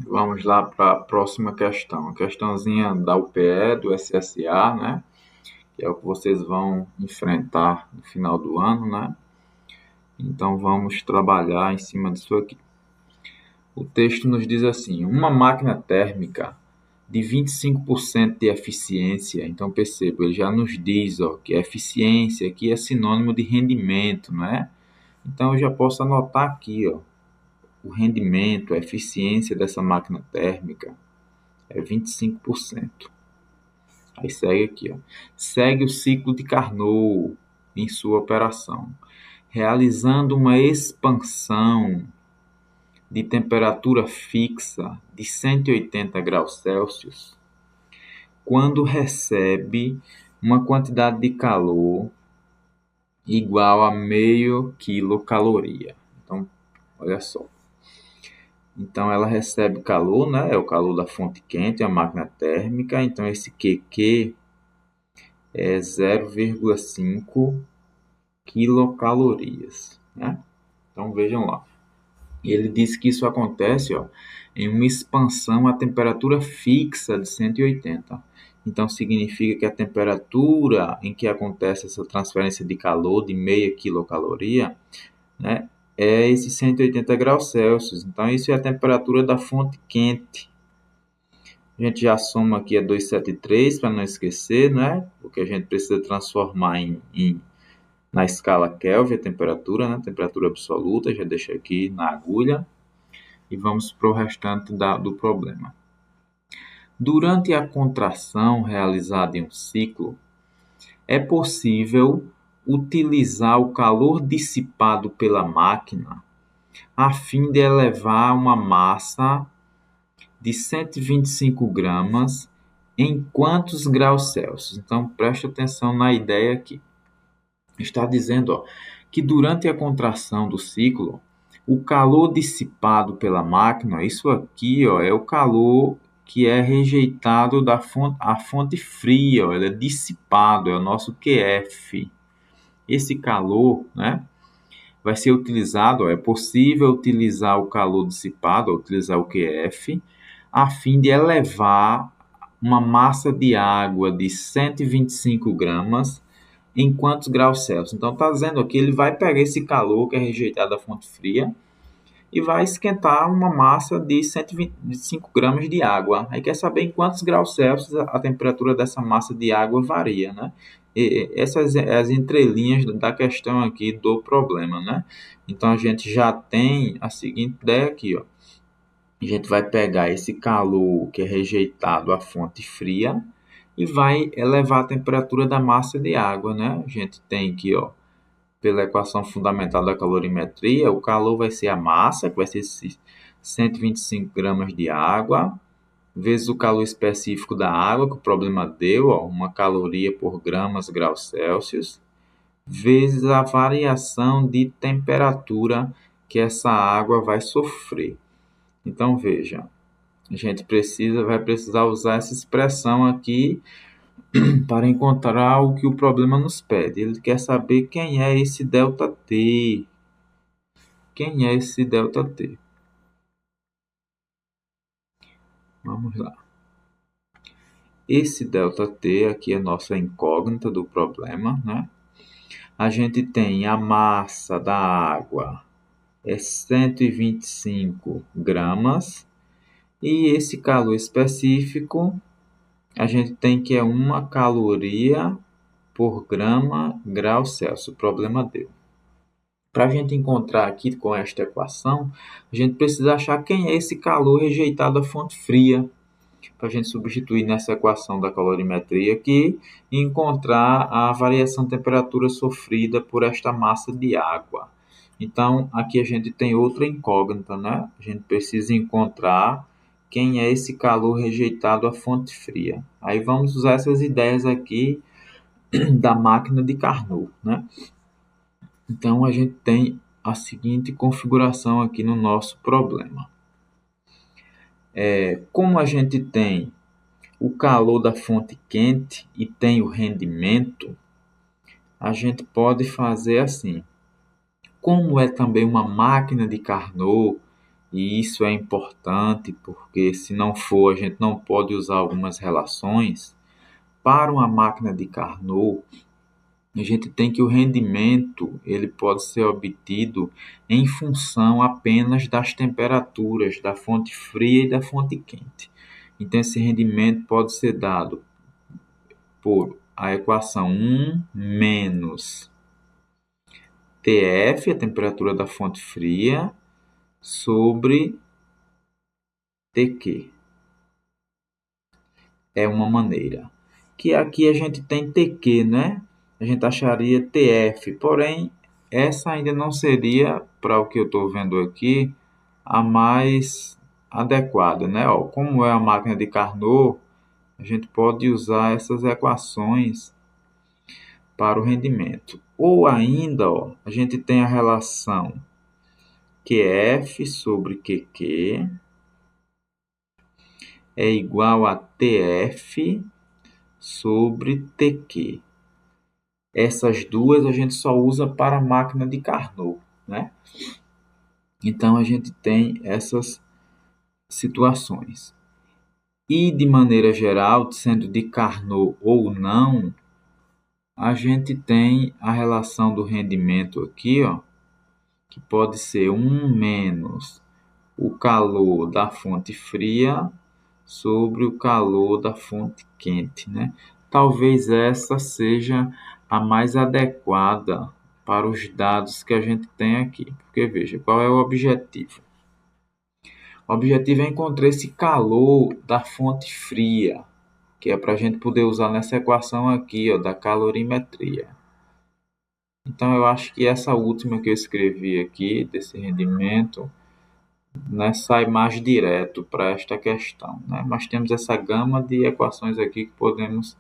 Vamos lá para a próxima questão. A questãozinha da UPE, do SSA, né? Que é o que vocês vão enfrentar no final do ano, né? Então vamos trabalhar em cima disso aqui. O texto nos diz assim: uma máquina térmica de 25% de eficiência. Então perceba, ele já nos diz, que a eficiência aqui é sinônimo de rendimento, não é? Então eu já posso anotar aqui, o rendimento, a eficiência dessa máquina térmica é 25%. Aí segue aqui, segue o ciclo de Carnot em sua operação, realizando uma expansão de temperatura fixa de 180 graus Celsius, quando recebe uma quantidade de calor igual a meio quilocaloria. Então, olha só. Então, ela recebe calor, né? É o calor da fonte quente, a máquina térmica. Então, esse QQ é 0,5 quilocalorias, né? Então, vejam lá. Ele diz que isso acontece, em uma expansão a temperatura fixa de 180. Então, significa que a temperatura em que acontece essa transferência de calor de meia quilocaloria, né, é esses 180 graus Celsius. Então, isso é a temperatura da fonte quente. A gente já soma aqui a 273 para não esquecer, né? Porque a gente precisa transformar na escala Kelvin a temperatura, né? Temperatura absoluta, já deixa aqui na agulha. E vamos para o restante do problema. Durante a contração realizada em um ciclo, é possível utilizar o calor dissipado pela máquina a fim de elevar uma massa de 125 gramas em quantos graus Celsius? Então, preste atenção na ideia aqui. Está dizendo, que durante a contração do ciclo, o calor dissipado pela máquina, isso aqui, é o calor que é rejeitado da fonte fria, ele é dissipado, é o nosso QF. Esse calor, né, vai ser utilizado, é possível utilizar o calor dissipado, utilizar o QF, a fim de elevar uma massa de água de 125 gramas em quantos graus Celsius. Então, está dizendo aqui, ele vai pegar esse calor que é rejeitado da fonte fria e vai esquentar uma massa de 125 gramas de água. Aí quer saber em quantos graus Celsius a temperatura dessa massa de água varia, né? E essas as entrelinhas da questão aqui do problema, né? Então, a gente já tem a seguinte ideia aqui, A gente vai pegar esse calor que é rejeitado à fonte fria e vai elevar a temperatura da massa de água, né? A gente tem aqui, pela equação fundamental da calorimetria, o calor vai ser a massa, que vai ser 125 gramas de água, vezes o calor específico da água, que o problema deu, uma caloria por graus Celsius, vezes a variação de temperatura que essa água vai sofrer. Então, veja, a gente vai precisar usar essa expressão aqui para encontrar o que o problema nos pede. Ele quer saber quem é esse ΔT. Quem é esse ΔT? Vamos lá. Esse ΔT aqui é a nossa incógnita do problema, né? A gente tem a massa da água é 125 gramas e esse calor específico a gente tem que é 1 caloria por grau Celsius. O problema deu. Para a gente encontrar aqui com esta equação, a gente precisa achar quem é esse calor rejeitado à fonte fria, para a gente substituir nessa equação da calorimetria aqui e encontrar a variação de temperatura sofrida por esta massa de água. Então, aqui a gente tem outra incógnita, né? A gente precisa encontrar quem é esse calor rejeitado à fonte fria. Aí vamos usar essas ideias aqui da máquina de Carnot, né? Então, a gente tem a seguinte configuração aqui no nosso problema. Como a gente tem o calor da fonte quente e tem o rendimento, a gente pode fazer assim. Como é também uma máquina de Carnot E isso é importante porque, se não for, a gente não pode usar algumas relações. Para uma máquina de Carnot, a gente tem que o rendimento ele pode ser obtido em função apenas das temperaturas da fonte fria e da fonte quente. Então, esse rendimento pode ser dado por a equação 1 menos Tf, a temperatura da fonte fria, sobre Tq. É uma maneira. Que aqui a gente tem Tq, né? A gente acharia Tf, porém, essa ainda não seria, para o que eu estou vendo aqui, a mais adequada, né? Ó, como é a máquina de Carnot, a gente pode usar essas equações para o rendimento. Ou ainda, ó, a gente tem a relação QF sobre QQ é igual a TF sobre TQ. Essas duas a gente só usa para a máquina de Carnot, né? Então, a gente tem essas situações. E, de maneira geral, sendo de Carnot ou não, a gente tem a relação do rendimento aqui, ó, que pode ser 1 menos o calor da fonte fria sobre o calor da fonte quente, né? Talvez essa seja a mais adequada para os dados que a gente tem aqui. Porque, veja, qual é o objetivo? O objetivo é encontrar esse calor da fonte fria, que é para a gente poder usar nessa equação aqui, ó, da calorimetria. Então, eu acho que essa última que eu escrevi aqui, desse rendimento, né, sai mais direto para esta questão, né? Mas temos essa gama de equações aqui que podemos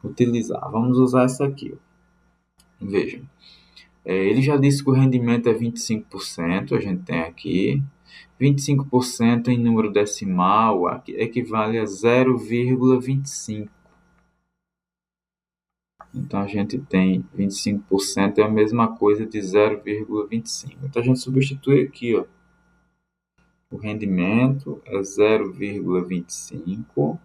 utilizar. Vamos usar essa aqui. Vejam, ele já disse que o rendimento é 25%, a gente tem aqui. 25% em número decimal equivale a 0,25. Então, a gente tem 25% é a mesma coisa de 0,25. Então, a gente substitui aqui, ó. O rendimento é 0,25,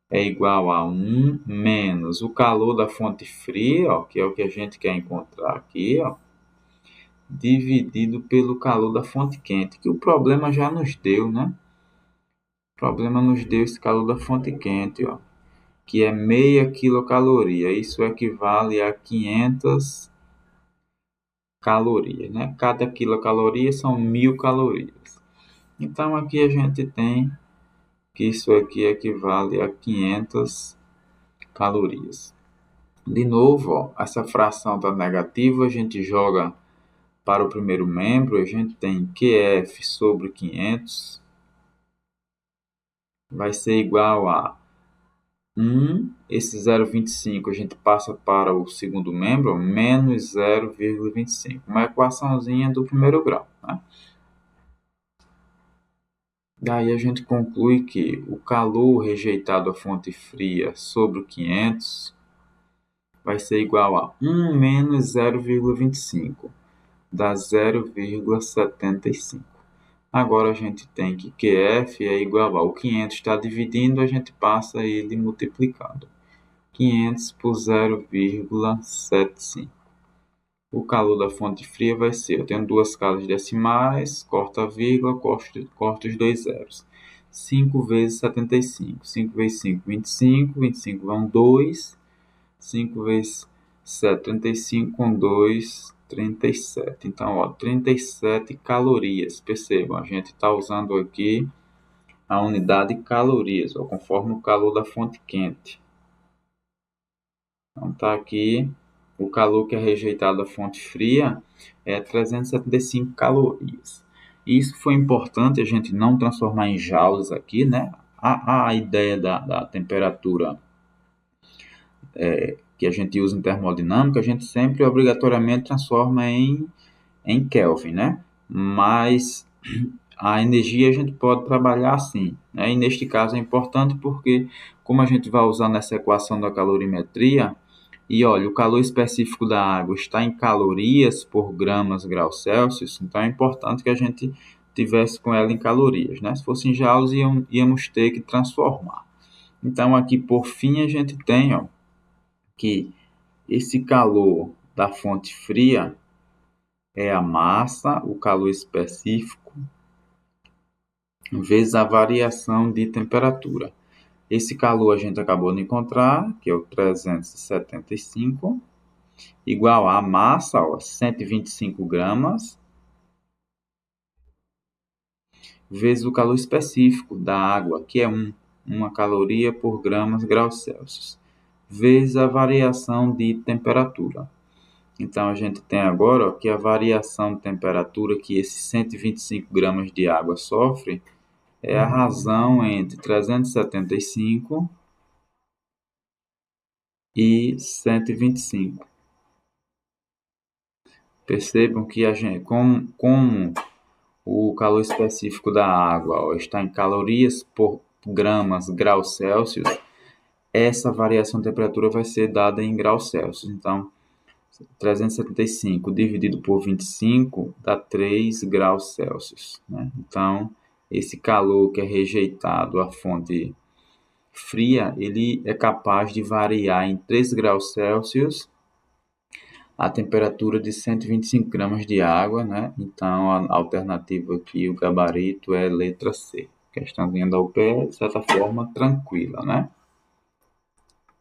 é igual a 1 menos o calor da fonte fria, ó, que é o que a gente quer encontrar aqui, ó, dividido pelo calor da fonte quente, que o problema já nos deu, né? O problema nos deu esse calor da fonte quente, ó, que é meia quilocaloria. Isso equivale a 500 calorias, né? Cada quilocaloria são 1.000 calorias. Então, aqui a gente tem que isso aqui equivale a 500 calorias. De novo, ó, essa fração está negativa, a gente joga para o primeiro membro, a gente tem QF sobre 500, vai ser igual a 1, esse 0,25 a gente passa para o segundo membro, menos 0,25, uma equaçãozinha do primeiro grau, né? Daí a gente conclui que o calor rejeitado à fonte fria sobre o 500 vai ser igual a 1 menos 0,25, dá 0,75. Agora a gente tem que QF é igual ao 500 está dividindo, a gente passa ele multiplicando. 500 por 0,75. O calor da fonte fria vai ser, eu tenho duas casas decimais, corta a vírgula, corta os dois zeros. 5 vezes 75. 5 vezes 5, 25. 25 vão 2. 5 vezes 7, 35 com 2, 37. Então, ó, 37 calorias. Percebam, a gente está usando aqui a unidade calorias, ó, conforme o calor da fonte quente. Então, está aqui o calor que é rejeitado da fonte fria é 375 calorias. Isso foi importante a gente não transformar em joules aqui, né? A ideia da temperatura que a gente usa em termodinâmica, a gente sempre obrigatoriamente transforma em Kelvin, né? Mas a energia a gente pode trabalhar assim, né? E neste caso é importante porque, como a gente vai usar nessa equação da calorimetria, e olha, o calor específico da água está em calorias por gramas graus Celsius, então é importante que a gente tivesse com ela em calorias, né? Se fosse em joules, íamos ter que transformar. Então, aqui por fim, a gente tem, ó, que esse calor da fonte fria é a massa, o calor específico, vezes a variação de temperatura. Esse calor a gente acabou de encontrar, que é o 375, igual a massa, ó, 125 gramas, vezes o calor específico da água, que é 1 caloria por graus Celsius, vezes a variação de temperatura. Então, a gente tem agora, ó, que a variação de temperatura que esses 125 gramas de água sofre é a razão entre 375 e 125. Percebam que a gente, como o calor específico da água, ó, está em calorias por graus Celsius, essa variação de temperatura vai ser dada em graus Celsius. Então, 375 dividido por 25 dá 3 graus Celsius, né? Então, esse calor que é rejeitado à fonte fria, ele é capaz de variar em 3 graus Celsius a temperatura de 125 gramas de água, né? Então, a alternativa aqui, o gabarito é letra C. Questãozinha da UPE, de certa forma, tranquila, né?